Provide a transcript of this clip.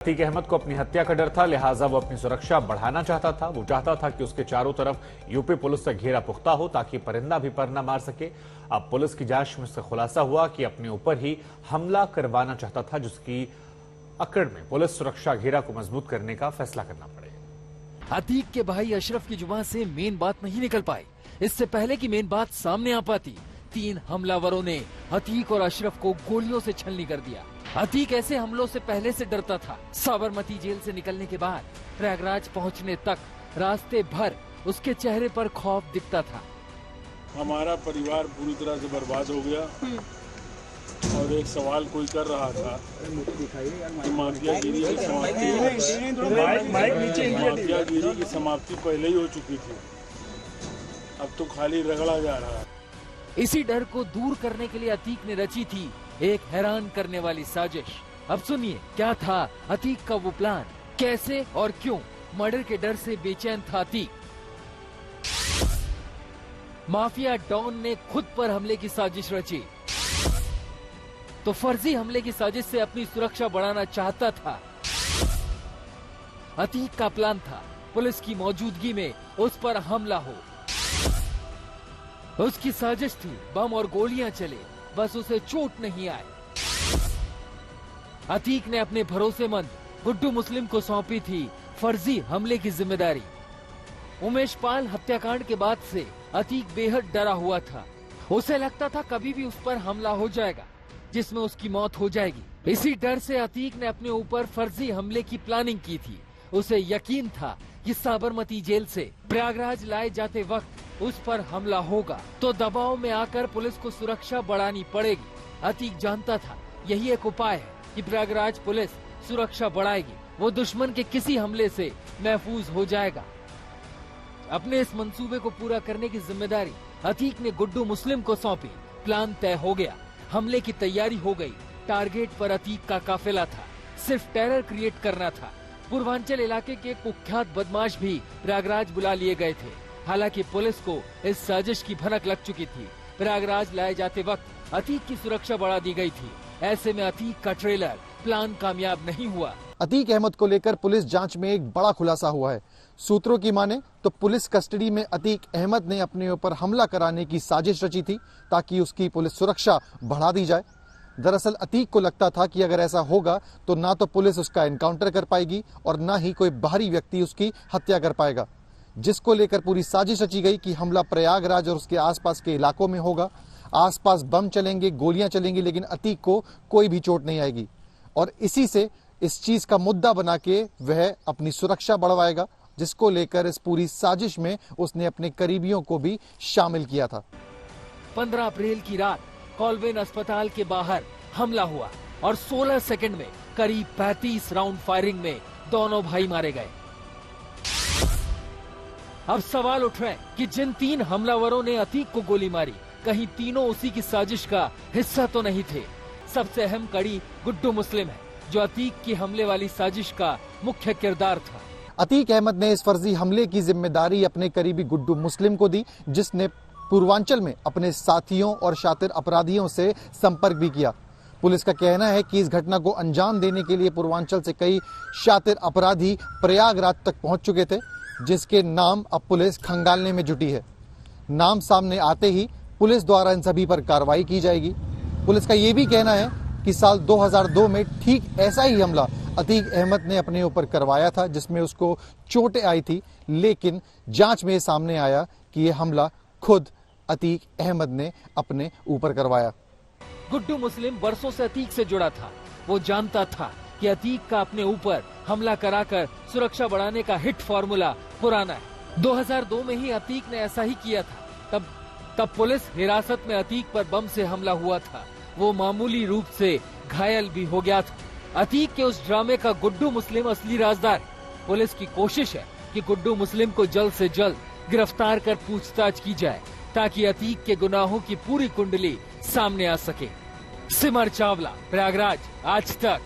अतीक अहमद को अपनी हत्या का डर था, लिहाजा वो अपनी सुरक्षा बढ़ाना चाहता था। वो चाहता था कि उसके चारों तरफ यूपी पुलिस से घेरा पुख्ता हो ताकि परिंदा भी पर न मार सके। अब पुलिस की जांच में इससे खुलासा हुआ कि अपने ऊपर ही हमला करवाना चाहता था, जिसकी अकड़ में पुलिस सुरक्षा घेरा को मजबूत करने का फैसला करना पड़ेगा। अतीक के भाई अशरफ की जुबान से मेन बात नहीं निकल पाई। इससे पहले की मेन बात सामने आ पाती, 3 हमलावरों ने अतीक और अशरफ को गोलियों से छलनी कर दिया। अतीक ऐसे हमलों से पहले से डरता था। साबरमती जेल से निकलने के बाद प्रयागराज पहुंचने तक रास्ते भर उसके चेहरे पर खौफ दिखता था। हमारा परिवार पूरी तरह से बर्बाद हो गया और एक सवाल कोई कर रहा था कि माफियागिरी की समाप्ति पहले ही हो चुकी थी, अब तो खाली रगड़ा जा रहा है। इसी डर को दूर करने के लिए अतीक ने रची थी एक हैरान करने वाली साजिश। अब सुनिए क्या था अतीक का वो प्लान, कैसे और क्यों मर्डर के डर से बेचैन था अतीक। माफिया डॉन ने खुद पर हमले की साजिश रची तो फर्जी हमले की साजिश से अपनी सुरक्षा बढ़ाना चाहता था। अतीक का प्लान था पुलिस की मौजूदगी में उस पर हमला हो। उसकी साजिश थी बम और गोलियां चले, बस उसे चोट नहीं आए। अतीक ने अपने भरोसेमंद गुड्डू मुस्लिम को सौंपी थी फर्जी हमले की जिम्मेदारी। उमेश पाल हत्याकांड के बाद से अतीक बेहद डरा हुआ था। उसे लगता था कभी भी उस पर हमला हो जाएगा जिसमें उसकी मौत हो जाएगी। इसी डर से अतीक ने अपने ऊपर फर्जी हमले की प्लानिंग की थी। उसे यकीन था कि साबरमती जेल से प्रयागराज लाए जाते वक्त उस पर हमला होगा तो दबाव में आकर पुलिस को सुरक्षा बढ़ानी पड़ेगी। अतीक जानता था यही एक उपाय है कि प्रयागराज पुलिस सुरक्षा बढ़ाएगी, वो दुश्मन के किसी हमले से महफूज हो जाएगा। अपने इस मंसूबे को पूरा करने की जिम्मेदारी अतीक ने गुड्डू मुस्लिम को सौंपी। प्लान तय हो गया, हमले की तैयारी हो गई। टारगेट पर अतीक का काफिला था, सिर्फ टेरर क्रिएट करना था। पूर्वांचल इलाके के कुख्यात बदमाश भी प्रयागराज बुला लिए गए थे। हालांकि पुलिस को इस साजिश की भनक लग चुकी थी। प्रयागराज लाए जाते वक्त अतीक की सुरक्षा बढ़ा दी गई थी। ऐसे में अतीक का ट्रेलर प्लान कामयाब नहीं हुआ। अतीक अहमद को लेकर पुलिस जांच में एक बड़ा खुलासा हुआ है। सूत्रों की माने तो पुलिस कस्टडी में अतीक अहमद ने अपने ऊपर हमला कराने की साजिश रची थी ताकि उसकी पुलिस सुरक्षा बढ़ा दी जाए। दरअसल अतीक को लगता था कि अगर ऐसा होगा तो ना तो पुलिस उसका एनकाउंटर कर पाएगी और ना ही कोई बाहरी व्यक्ति उसकी हत्या कर पाएगा, जिसको लेकर पूरी साजिश रची गई कि हमला प्रयागराज और उसके आसपास के इलाकों में होगा। आसपास बम चलेंगे, गोलियां चलेंगी, लेकिन अतीक को कोई भी चोट नहीं आएगी। और इसी से इस चीज का मुद्दा बना के वह अपनी सुरक्षा बढ़वाएगा, जिसको लेकर इस पूरी साजिश में उसने अपने करीबियों को भी शामिल किया था। 15 अप्रैल की रात कॉलवेन अस्पताल के बाहर हमला हुआ और 16 सेकंड में करीब 35 राउंड फायरिंग में दोनों भाई मारे गए। अब सवाल उठ रहे हैं कि जिन 3 हमलावरों ने अतीक को गोली मारी, कहीं तीनों उसी की साजिश का हिस्सा तो नहीं थे। सबसे अहम कड़ी गुड्डू मुस्लिम है, जो अतीक की हमले वाली साजिश का मुख्य किरदार था। अतीक अहमद ने इस फर्जी हमले की जिम्मेदारी अपने करीबी गुड्डू मुस्लिम को दी, जिसने पूर्वांचल में अपने साथियों और शातिर अपराधियों से संपर्क भी किया। पुलिस का कहना है कि इस घटना को अंजाम देने के लिए पूर्वांचल से कई शातिर अपराधी प्रयागराज तक पहुंच चुके थे, जिसके नाम अब पुलिस खंगालने में जुटी है। नाम सामने आते ही पुलिस द्वारा इन सभी पर कार्रवाई की जाएगी। पुलिस का ये भी कहना है कि साल 2002 में ठीक ऐसा ही हमला अतीक अहमद ने अपने ऊपर करवाया था, जिसमें उसको चोटें आई थी, लेकिन जांच में सामने आया कि यह हमला खुद अतीक अहमद ने अपने ऊपर करवाया। गुड्डू मुस्लिम बरसों से अतीक से जुड़ा था। वो जानता था कि अतीक का अपने ऊपर हमला कराकर सुरक्षा बढ़ाने का हिट फॉर्मूला पुराना है। 2002 में ही अतीक ने ऐसा ही किया था। तब पुलिस हिरासत में अतीक पर बम से हमला हुआ था। वो मामूली रूप से घायल भी हो गया था। अतीक के उस ड्रामे का गुड्डू मुस्लिम असली राजदार। पुलिस की कोशिश है कि गुड्डू मुस्लिम को जल्द से जल्द गिरफ्तार कर पूछताछ की जाए ताकि अतीक के गुनाहों की पूरी कुंडली सामने आ सके। सिमर चावला, प्रयागराज, आज तक।